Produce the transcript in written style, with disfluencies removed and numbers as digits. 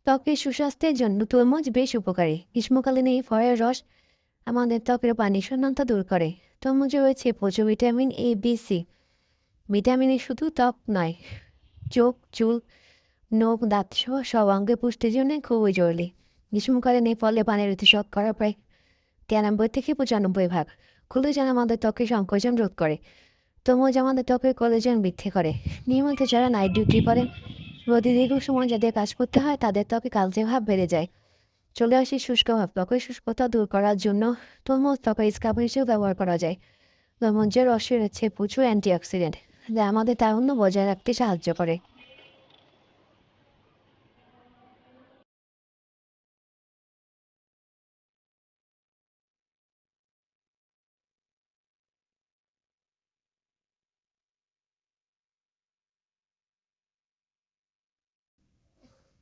ত্বকের সুস্বাস্থ্যের জন্য তরমুজ বেশ উপকারী। গ্রীষ্মকালীন এই ফলের রস আমাদের ত্বকের পানি শূন্যতা দূর করে। তরমুজে রয়েছে প্রচুর ভিটামিন এ, বি, সি। ভিটামিনে শুধু ত্বক নয়, চোখ, চুল, নখ, দাঁতসহ সব অঙ্গের পুষ্টির জন্য খুবই জরুরি। গ্রীষ্মকালীন এই ফলে পানির অতি শতকরা প্রায় 93 থেকে 95 ভাগ। কোলাজেন আমাদের ত্বকের সংকোচন রোধ করে। তরমুজ আমাদের ত্বকের কোলাজেন বৃদ্ধি করে। নিয়মিত যারা নাইট ডিউটি করেন, রোদে দীর্ঘ সময় যাদের কাজ করতে হয়, তাদের ত্বকে কালচে ভাব বেড়ে যায়। চলে আসে শুষ্ক ভাব। ত্বকের শুষ্কতা দূর করার জন্য তরমুজ ত্বকের স্কার্ফ হিসেবে ব্যবহার করা যায়। তরমুজের রসে রয়েছে প্রচুর অ্যান্টিঅক্সিডেন্ট, যা আমাদের তারুণ্য বজায় রাখতে সাহায্য করে।